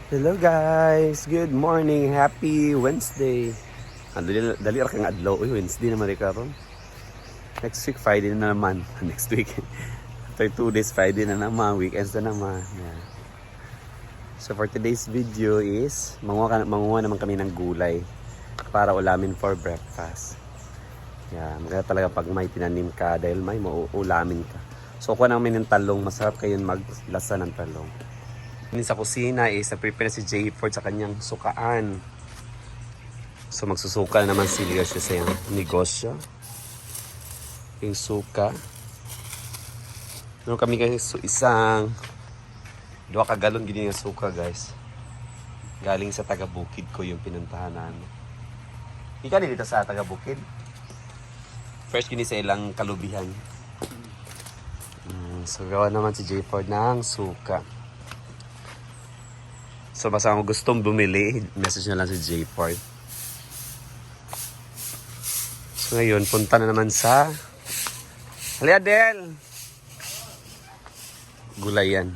Hello guys! Good morning! Happy Wednesday! Dali ra kang adlaw. Uy, Wednesday naman rin karon. Next week, Friday na naman. Next week. After 2 days, Friday na naman. Weekends na naman. Yeah. So for today's video is, manguha naman kami ng gulay para ulamin for breakfast. Yeah, maganda talaga pag may tinanim ka dahil may mauulamin ka. So kuha namin ng talong. Masarap kayo maglasa ng talong. Sa kusina is na-prepare si Jay Ford sa kanyang sukaan. So magsusuka naman si Leo siya sa yung negosyo. Yung suka. Meron kami kasi isang 2 galon gini yung suka guys. Galing sa taga-bukid ko yung pinuntahan namin. Ika dito sa taga-bukid. First gini sa ilang kalubihan. So gawa naman si Jay Ford ng suka. So basta kung gustong bumili, message na lang si Jay Ford. So ngayon, punta na naman sa Adel! Gulayan.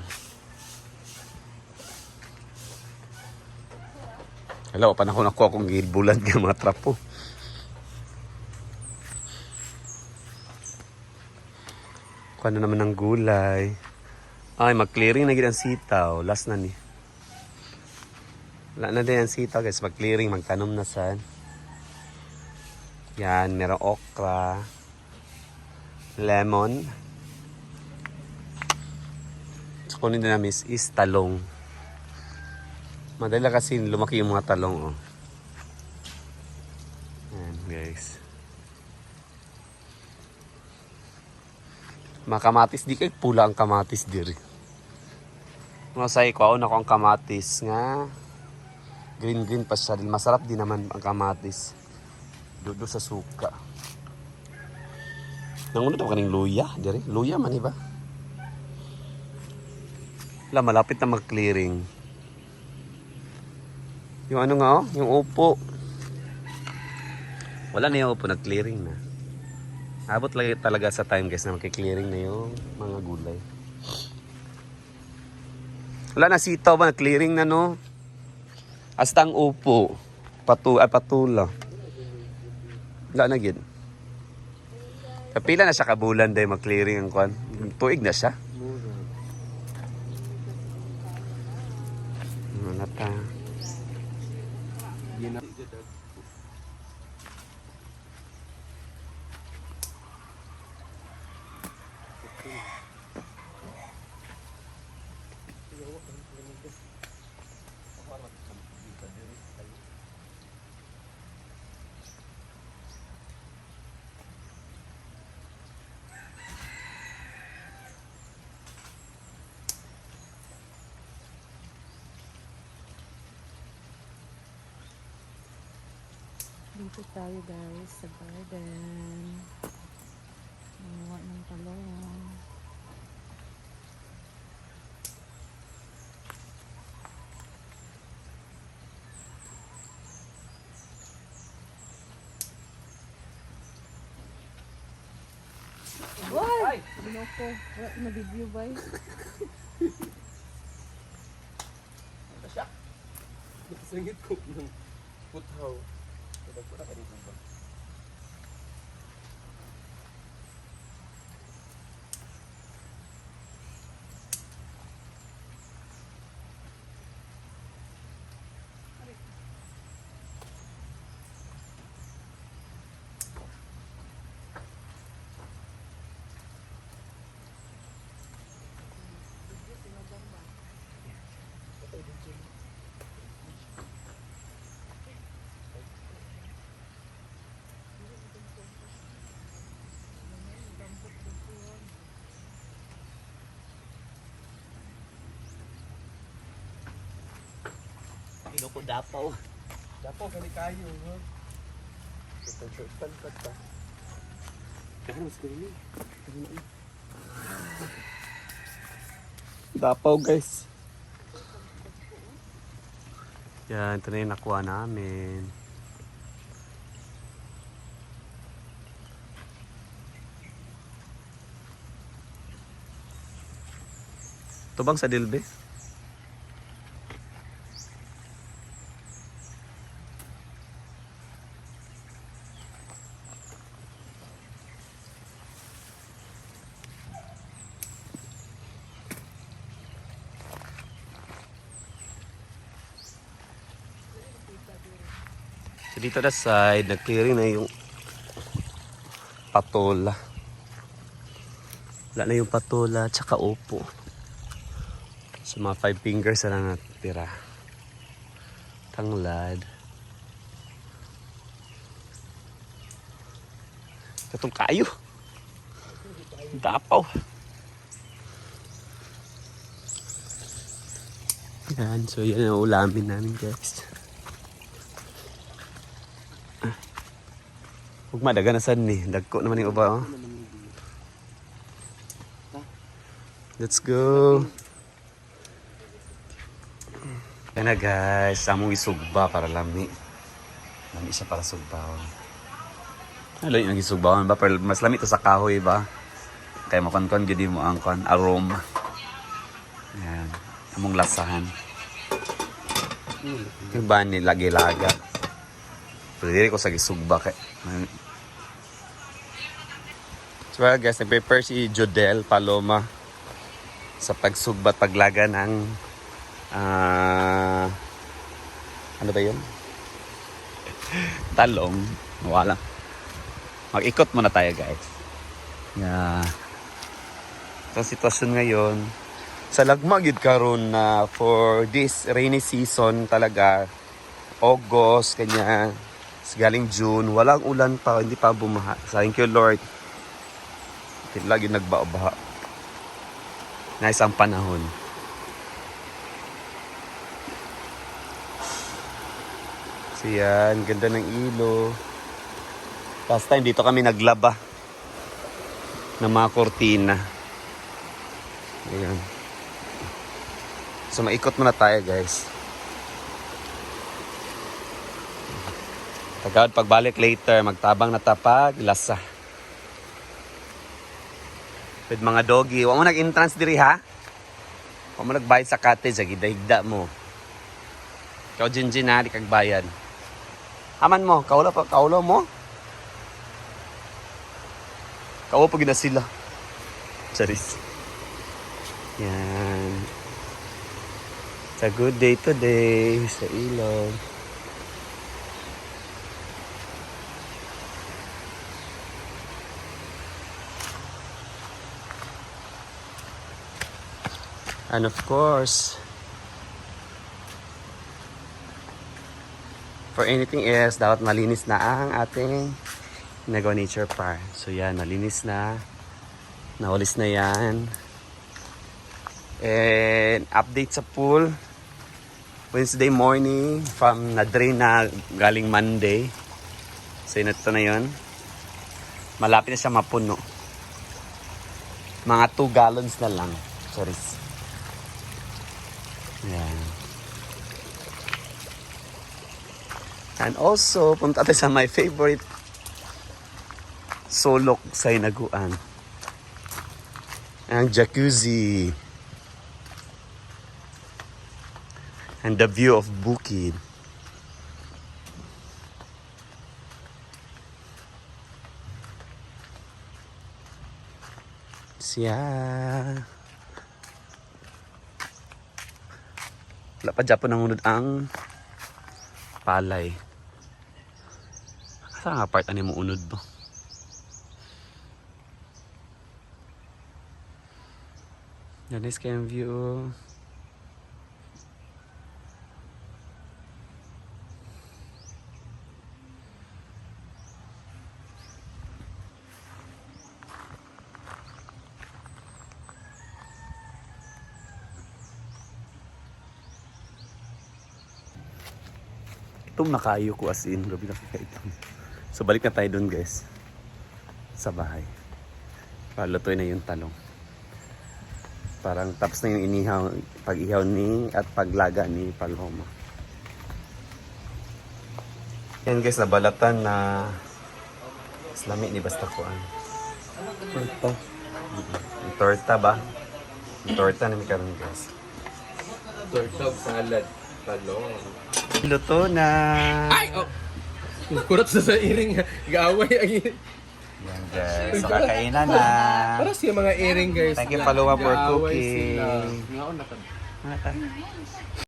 Hello, panahon ako akong gilbulan ng mga trapo. Kuha na naman ng gulay. Ay, mag-clearing na gid ang sitaw. Last na ni. Wala na din ang sitaw guys. Mag-clearing, magtanom na saan. Yan, merong okra. Lemon. So, kunin din namin is talong. Madala kasi lumaki yung mga talong. Oh. Yan guys. Mga kamatis. Di kayo pula ang kamatis diri. Masay ko na ko ang kamatis nga. Green pa siya. Masarap din naman ang kamatis. Dodo sa suka. Nangunod ako kaning luya. Diri. Luya man iba. Wala, malapit na mag-clearing. Yung ano nga oh, yung upo. Wala na yung upo, nag-clearing na. Abot lagi talaga sa time guys na mag-clearing na yung mga gulay. Wala na sitaw ba, nag-clearing na no? Hasta ang upo. Patula. Wala na gid. Kapila na siya kabulan dahil mag-clearing ang kwan. Tuig na siya. Ano ta? Dito tayo guys sa garden. Nawa ng talong. Boy! Binoko. Wala na video ba? Singit ko ng puthaw. Pura ka dito ba? Ino ko dapaw. Dapaw kani kayo, ha. Ito short pantad pa. Kaya mas gani. Dapaw guys. Yan, ito na yung nakuha namin. Ito bang sa Dilbe? Dito na side, nag-clearing na yung patola. Wala na yung patola, tsaka upo. So mga 5 fingers na lang natira. Tanglad. Itong kayo. Dapaw. Yan, so yan ang ulamin namin guys. Huwag madaga na saan ni. Dagko naman yung uba oh. Let's go. Yan na guys, among isugba para lami. Lami siya para sugbawan. Ano yung isugbawan ba? Pero mas lami to sa kahoy ba? Kaya makonkon gidi mo ang aroma. Yan. Among lasahan. Yung ba ni lagi-laga. Pero dili ko sa gisugba kay. So well, guys, nag-prepare si Jodel Paloma sa pagsugbat paglaga ng ano ba yun? Talong. Wala. Mag-ikot muna tayo guys. Yeah. Sa sitwasyon ngayon, sa lagmagid karon na for this rainy season talaga, August, kanya, galing June, walang ulan pa, hindi pa bumaha. Thank you Lord. Lagi nagbaha-baha. Nice ang panahon. So yan, ganda ng ilo. Last time dito kami naglaba ng mga kortina. Ayan. So maikot muna tayo guys. Tagad pagbalik later, magtabang na tapag, lasa. With mga doggy. Huwag mo nag-entrance diri ha? Huwag mo nagbayad sa cottage, higda mo. Ikaw Jinjin ha, di kag bayad. Aman mo, kaulo mo. Kaulo pa gina sila. Charis. Yan. It's a good day today sa ilog. And of course, for anything else, dapat malinis na ang ating Nagawa Nature Park. So yan, malinis na. Nawalis na yan. And update sa pool. Wednesday morning from na-drain na galing Monday. So yun, ito na yun. Malapit na siya mapuno. Mga 2 gallons na lang. Sorry. Yan. And also, punta tayo sa my favorite sulok sa Hinaguan. Ang jacuzzi. And the view of Bukid. Siya. Wala pa Japon nangunod ang palay. Saan nga part ani mo unod mo? Yan is kayang view. Itong nakayo ko as in, grabe nakakaitom. So balik na tayo doon guys, sa bahay. Palutoy na yung talong. Parang tapos na yung inihaw, pag-ihaw ni at paglaga ni Paloma. Yan guys, nabalatan na islami ni basta kuan. Ito. Yung torta ba? Yung torta na may karoon guys. Torta salad. Talong. Luto na! Ay! Oh! Kurot sa iring. Gaaway ang Yan guys, so kakainan na. Para siya mga iring guys. Thank you Paloma for Gaaway cooking. sila. Ngaon na